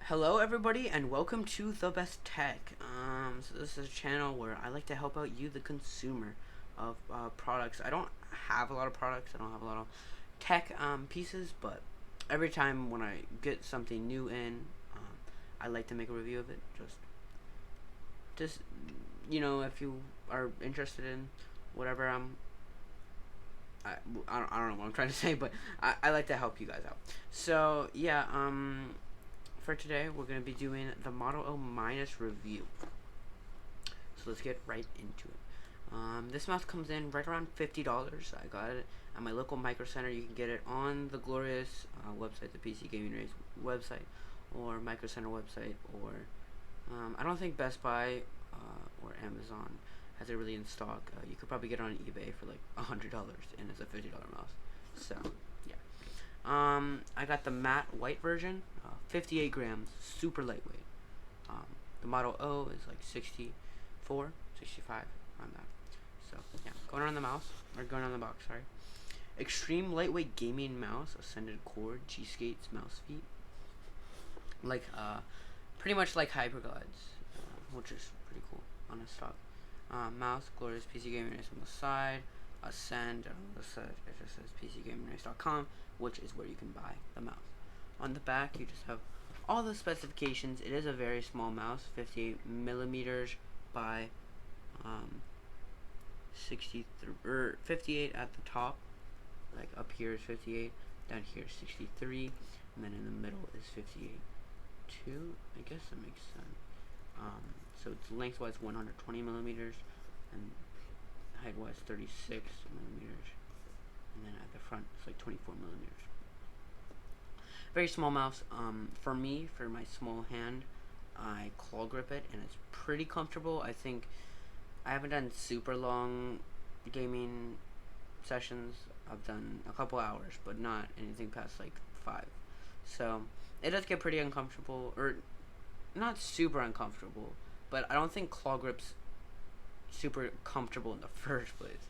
Hello everybody and welcome to The Best Tech. So this is a channel where I like to help out you, the consumer of products. I don't have a lot of products, I don't have a lot of tech pieces, but every time when I get something new in, I like to make a review of it. Just if you are interested in whatever I, I don't know what I'm trying to say, but I like to help you guys out. So yeah, for today, we're going to be doing the Model O minus review. So let's get right into it. This mouse comes in right around $50. I got it at my local Micro Center. You can get it on the glorious website, the PC Gaming Race website, or Micro Center website, or I don't think Best Buy or Amazon has it really in stock. You could probably get it on eBay for like $100, and it's a $50 mouse. So yeah. I got the matte white version, 58 grams, super lightweight. The Model O is like 64, 65, around that. So yeah, going on the mouse, or going on the box, sorry. Extreme lightweight gaming mouse, ascended cord, G-Skates mouse feet. Like, pretty much like Hyperglides, which is pretty cool on a stock. Mouse, glorious PC Gaming Race on the side. Ascend on the side, it just says PCGamingRace.com, which is where you can buy the mouse. On the back, you just have all the specifications. It is a very small mouse, 58 millimeters by 58 at the top. Like up here is 58, down here is 63, and then in the middle is 58. I guess that makes sense. So it's lengthwise 120 millimeters, and height-wise 36 millimeters, and then at the front it's like 24 millimeters. Very small mouse. For me, for my small hand, I claw grip it, and it's pretty comfortable. I think I haven't done super long gaming sessions. I've done a couple hours, but not anything past like 5. So it does get pretty uncomfortable, or not super uncomfortable, but I don't think claw grips super comfortable in the first place.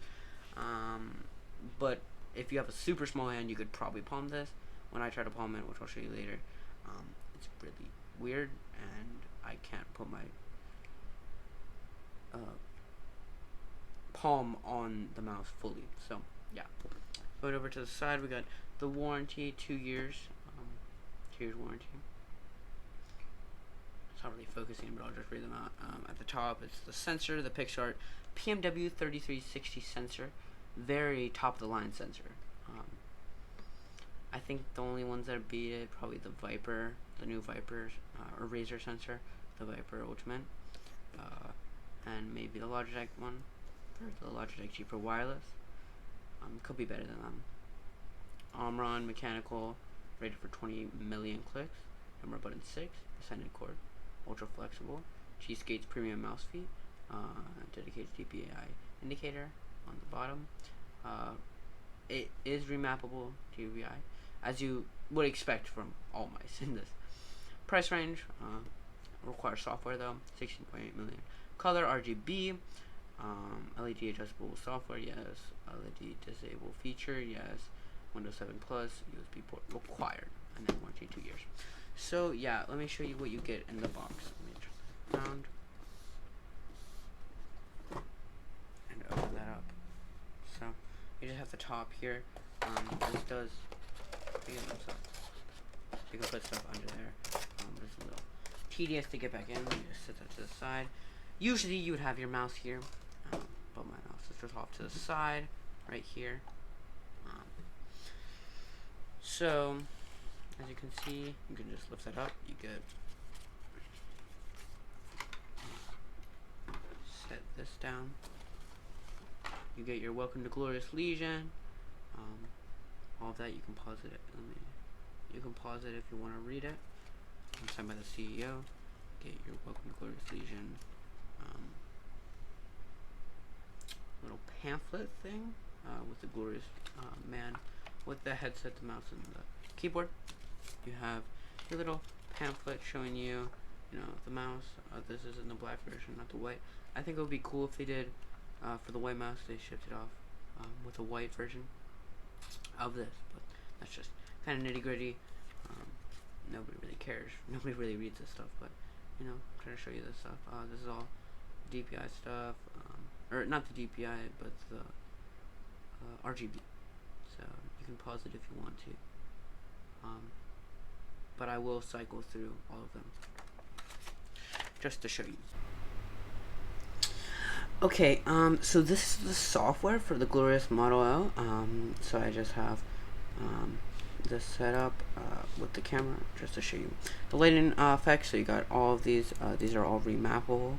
But if you have a super small hand, you could probably palm this. When I try to palm it, which I'll show you later, it's really weird, and I can't put my palm on the mouse fully. So yeah. Going over to the side, we got the warranty, 2 years, 2 years warranty. It's not really focusing, but I'll just read them out. At the top, it's the sensor, the PixArt PMW 3360 sensor, very top of the line sensor. I think the only ones that beat it, probably the Viper, the new Viper, or Razer sensor, the Viper Ultimate, and maybe the Logitech one, or the Logitech Cheaper Wireless. Could be better than them. Omron mechanical, rated for 20 million clicks. Number button 6, ascended cord, ultra flexible. G-Skates premium mouse feet, dedicated DPI indicator on the bottom. It is remappable DPI, as you would expect from all mice in this. Price range, requires software though, 16.8 million. Color RGB, LED adjustable software, yes. LED disable feature, yes. Windows 7 Plus, USB port required, and then warranty 2 years. So yeah, let me show you what you get in the box. Let me turn around and open that up. So you just have the top here. This does, you can put stuff under there. But it's a little tedious to get back in. You just set that to the side. Usually you would have your mouse here, but my mouse is just off to the side, right here. So as you can see, you can just lift that up. You get set this down. You get your Welcome to Glorious Legion. All of that, you can pause it. You can pause it if you want to read it. Signed by the CEO. Get your Welcome to Glorious Legion little pamphlet thing with the glorious man with the headset, the mouse, and the keyboard. You have your little pamphlet showing you, the mouse. This is in the black version, not the white. I think it would be cool if they did, for the white mouse, they shipped it off with a white version of this, but that's just kind of nitty gritty. nobody really cares. Nobody really reads this stuff, but you know, I'm trying to show you this stuff. This is all DPI stuff, or not the DPI, but the RGB. So you can pause it if you want to. But I will cycle through all of them just to show you. Okay, so this is the software for the Glorious Model L. So I just have this set up with the camera just to show you the lighting effects. So you got all of these. These are all remappable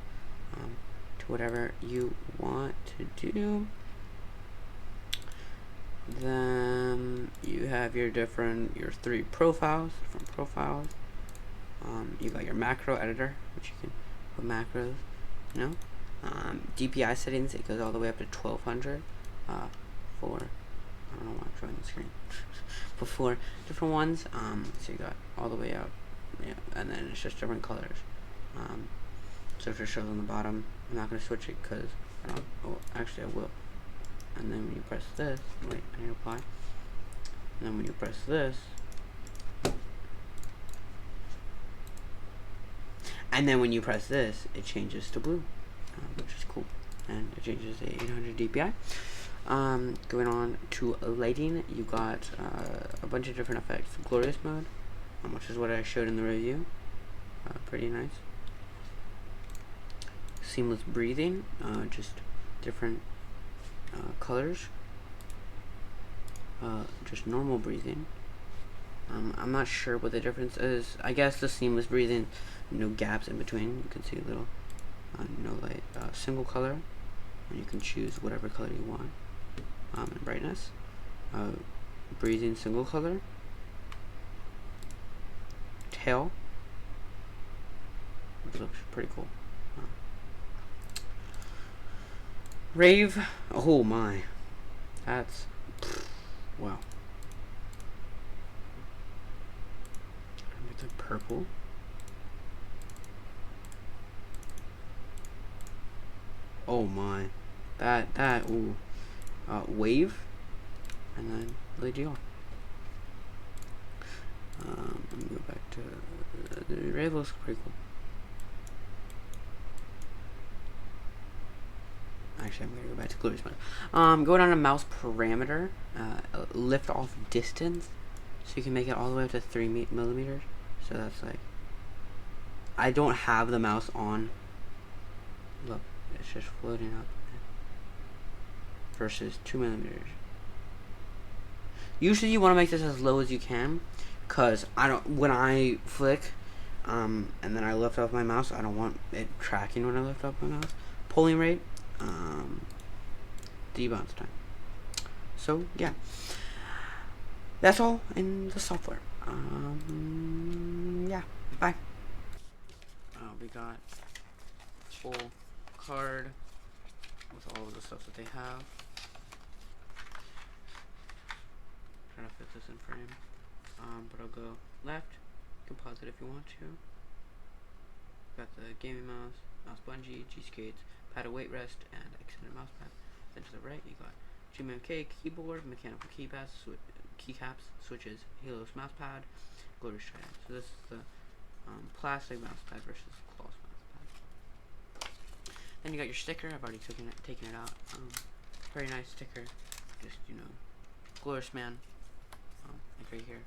to whatever you want to do. Then you have your three profiles, different profiles. You got your macro editor, which you can put macros, you know. DPI settings, it goes all the way up to 1200 for, I don't know why I'm showing the screen, but for different ones. So you got all the way up, yeah, and then it's just different colors. So if it shows on the bottom, I'm not going to switch it because I don't, oh, actually I will. And then when you press this, wait, I need to apply. And then when you press this, and then when you press this, it changes to blue, which is cool. And it changes to 800 DPI. Going on to lighting, you got a bunch of different effects. Glorious mode, which is what I showed in the review. Pretty nice. Seamless breathing, just different colors. Just normal breathing. I'm not sure what the difference is. I guess the seamless breathing, no gaps in between. You can see a little, light, single color, and you can choose whatever color you want. And brightness. Breathing single color. Tail, which looks pretty cool. Rave, oh my, that's, wow. It's a purple. Oh my, that, ooh. Wave, and then LEDR. Let me go back to, the Rave looks pretty cool. Actually, I'm going to go back to Glorious mode. Go down to mouse parameter, lift off distance, so you can make it all the way up to 3 millimeters. So that's like, I don't have the mouse on. Look, it's just floating up. Versus 2 millimeters. Usually you want to make this as low as you can, cause when I flick, and then I lift up my mouse, I don't want it tracking when I lift up my mouse. Polling rate. Debounce time. So yeah, that's all in the software. Yeah, bye. We got full card with all of the stuff that they have. Trying to fit this in frame, but I'll go left. You can pause it if you want to. Got the gaming mouse, mouse bungee, G-skates, padded weight rest, and extended mouse pad. Then to the right, you got GMK keyboard, mechanical keycaps, switches, Halo's mouse pad, Glorious Trident. So this is the plastic mouse pad versus cloth mouse pad. Then you got your sticker. I've already taken it out. Very nice sticker. Just, you know, Glorious Man. Like right here.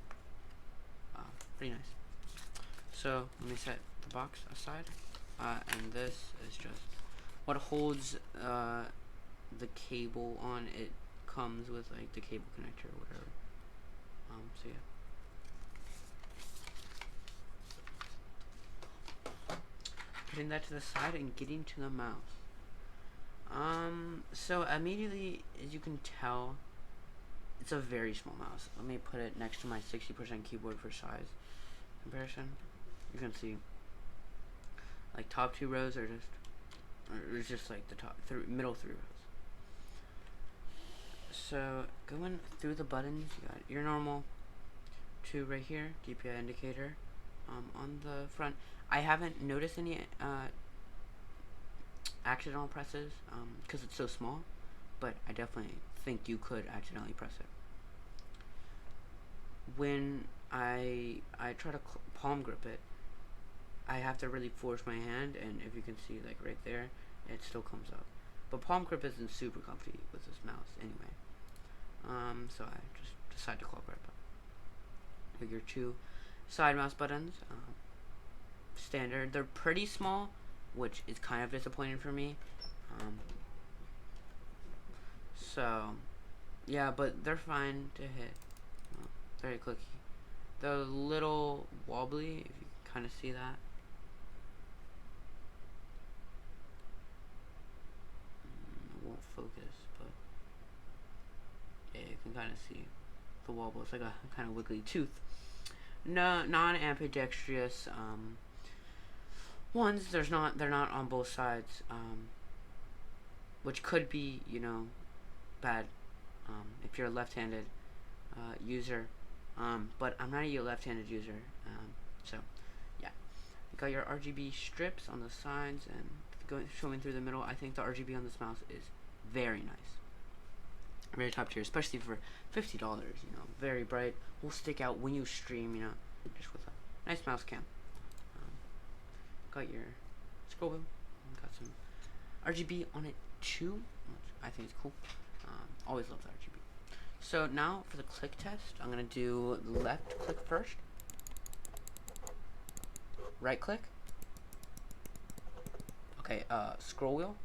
Pretty nice. So let me set the box aside. And this is just what holds the cable on. It comes with like the cable connector or whatever. So yeah. Putting that to the side and getting to the mouse. So immediately, as you can tell, it's a very small mouse. Let me put it next to my 60% keyboard for size comparison. You can see, like, top 2 rows are just like the middle 3 rows. So going through the buttons, you got your normal 2 right here, DPI indicator. On the front, I haven't noticed any accidental presses because it's so small, but I definitely think you could accidentally press it. When I try to palm grip it. I have to really force my hand, and if you can see, like right there, it still comes up. But palm grip isn't super comfy with this mouse anyway. So I just decided to claw grip it. With your two side mouse buttons, standard. They're pretty small, which is kind of disappointing for me. So yeah, but they're fine to hit. Very clicky. They're a little wobbly, if you can kind of see that. It won't focus, but yeah, you can kind of see the wobble. It's like a kind of wiggly tooth. No, non-ambidextrous ones. They're not on both sides, which could be, bad if you're a left-handed user. But I'm not a left-handed user, so yeah. You got your RGB strips on the sides and showing through the middle. I think the RGB on this mouse is very nice, very top tier, especially for $50. Very bright, will stick out when you stream. Just with a nice mouse cam. Got your scroll wheel, got some RGB on it too, which I think is cool. Always love the RGB. So now for the click test, I'm gonna do left click first, right click. Okay, scroll wheel.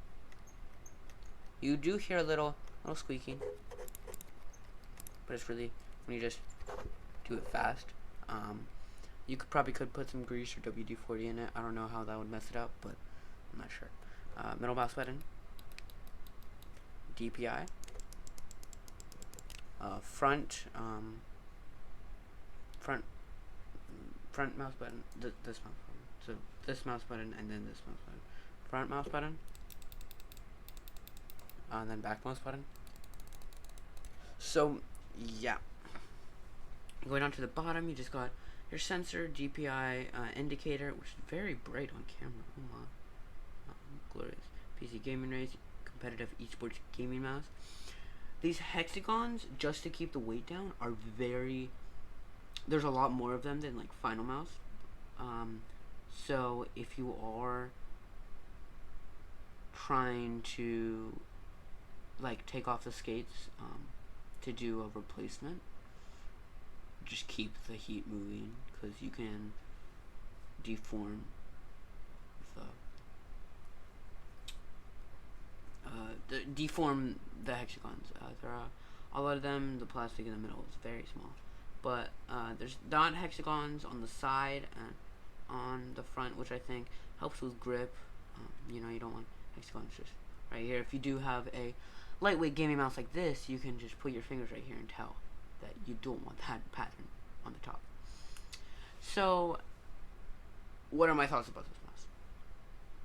You do hear a little squeaking, but it's really when you just do it fast. You probably could put some grease or WD-40 in it. I don't know how that would mess it up, but I'm not sure. Middle mouse button, DPI. Front mouse button. This mouse button. So this mouse button and then this mouse button. Front mouse button. And then back mouse button. So yeah. Going on to the bottom, you just got your sensor, DPI, indicator, which is very bright on camera. Oh my, glorious. PC gaming race, competitive esports gaming mouse. These hexagons, just to keep the weight down, are very. There's a lot more of them than like Final Mouse. So if you are trying to like take off the skates to do a replacement, just keep the heat moving because you can deform the hexagons. There are a lot of them. The plastic in the middle is very small, but there's not hexagons on the side and on the front, which I think helps with grip. You don't want hexagons just right here. If you do have a lightweight gaming mouse like this, you can just put your fingers right here and tell that you don't want that pattern on the top. So, what are my thoughts about this mouse?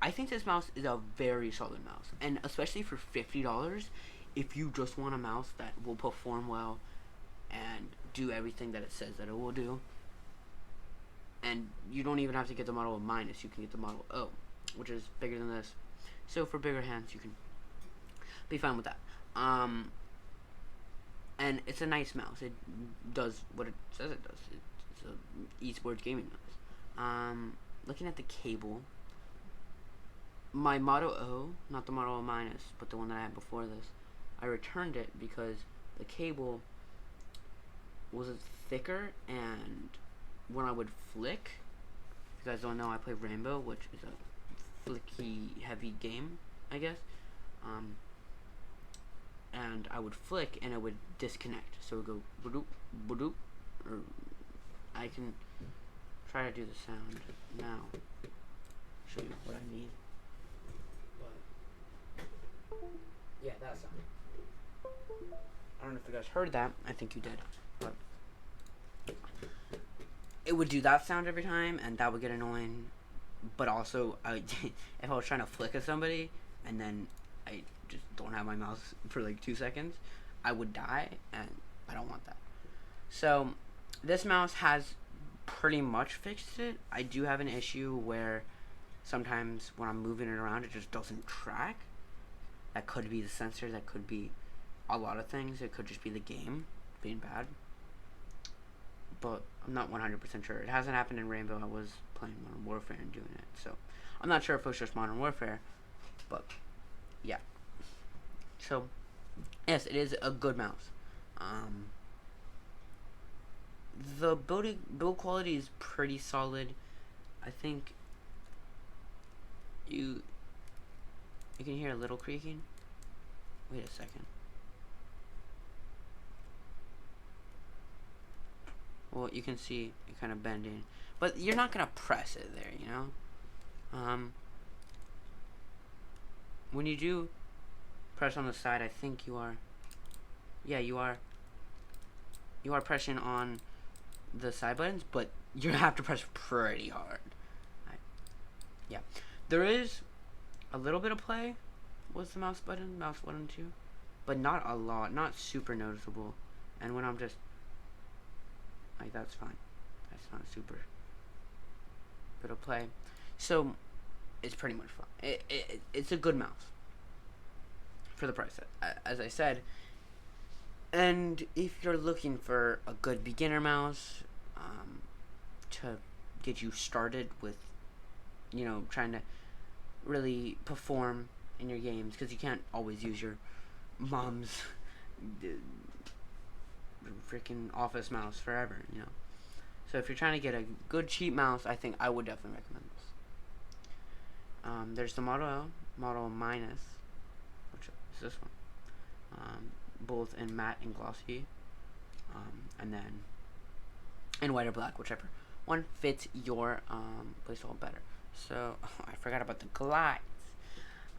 I think this mouse is a very solid mouse, and especially for $50, if you just want a mouse that will perform well and do everything that it says that it will do, and you don't even have to get the Model minus, you can get the Model O, which is bigger than this. So for bigger hands, you can be fine with that. And it's a nice mouse. It does what it says it does. It's a esports gaming mouse. Looking at the cable, my Model O, not the Model O minus, but the one that I had before this, I returned it because the cable was thicker, and when I would flick, if you guys don't know, I play Rainbow, which is a flicky heavy game, I guess. And I would flick and it would disconnect. So it would go badoop, badoop, or I can try to do the sound now. Show you what I mean. But yeah, that sound. I don't know if you guys heard that. I think you did. But it would do that sound every time, and that would get annoying. But also, if I was trying to flick at somebody, and then I just don't have my mouse for like 2 seconds, I would die, and I don't want that. So this mouse has pretty much fixed it. I do have an issue where sometimes when I'm moving it around, it just doesn't track. That could be the sensor, that could be a lot of things. It could just be the game being bad. But I'm not 100% sure. It hasn't happened in Rainbow. I was playing Modern Warfare and doing it, so I'm not sure if it was just Modern Warfare, but yeah. So yes, it is a good mouse. The build quality is pretty solid. I think you can hear a little creaking. Wait a second. Well, you can see it kind of bending, but you're not gonna press it there, you know. When you do press on the side, I think you are. Yeah, you are. You are pressing on the side buttons, but you have to press pretty hard. Yeah, there is a little bit of play with the mouse button 2, but not a lot, not super noticeable. And when I'm just like, that's fine. That's not super bit of play. So it's pretty much fun. It's a good mouse for the price, as I said. And if you're looking for a good beginner mouse to get you started with, you know, trying to really perform in your games, because you can't always use your mom's freaking office mouse forever, you know. So if you're trying to get a good cheap mouse, I think I would definitely recommend this. There's the Model L, Model Minus, which is this one, both in matte and glossy, and then in white or black, whichever one fits your playstyle better. So I forgot about the glides.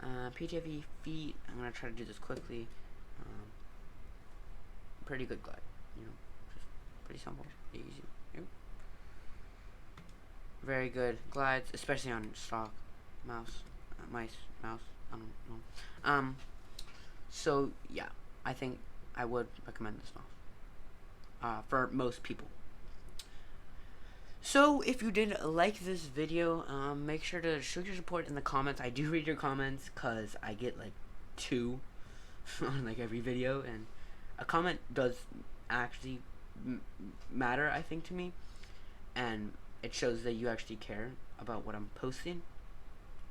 PTFE feet. I'm gonna try to do this quickly. Pretty good glide, you know, just pretty simple, easy. Yep. Very good glides, especially on stock mouse, mouse. I don't know. So yeah, I think I would recommend this mouse for most people. So if you did like this video, make sure to show your support in the comments. I do read your comments, cause I get like 2 on like every video, and a comment does actually matter, I think, to me, and it shows that you actually care about what I'm posting,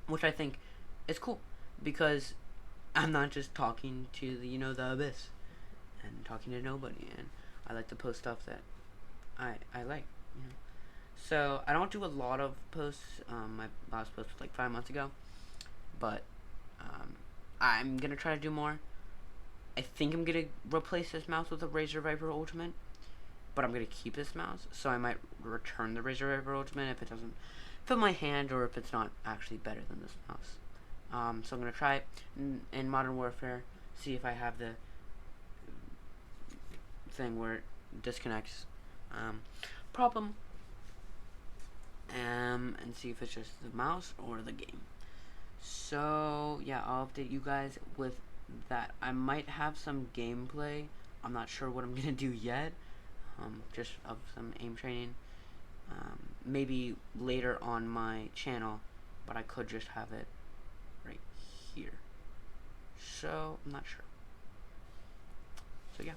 which I think is cool, because I'm not just talking to the, you know, the abyss and talking to nobody, and I like to post stuff that I like, you know. So I don't do a lot of posts. My last post was like 5 months ago, but I'm gonna try to do more. I think I'm gonna replace this mouse with a Razer Viper Ultimate, but I'm gonna keep this mouse, so I might return the Razer Viper Ultimate if it doesn't fit my hand, or if it's not actually better than this mouse. So I'm gonna try it in Modern Warfare, see if I have the thing where it disconnects problem, and see if it's just the mouse or the game. So yeah, I'll update you guys with that. I might have some gameplay. I'm not sure what I'm gonna do yet. Just of some aim training. Maybe later on my channel, but I could just have it right here. So I'm not sure. So yeah.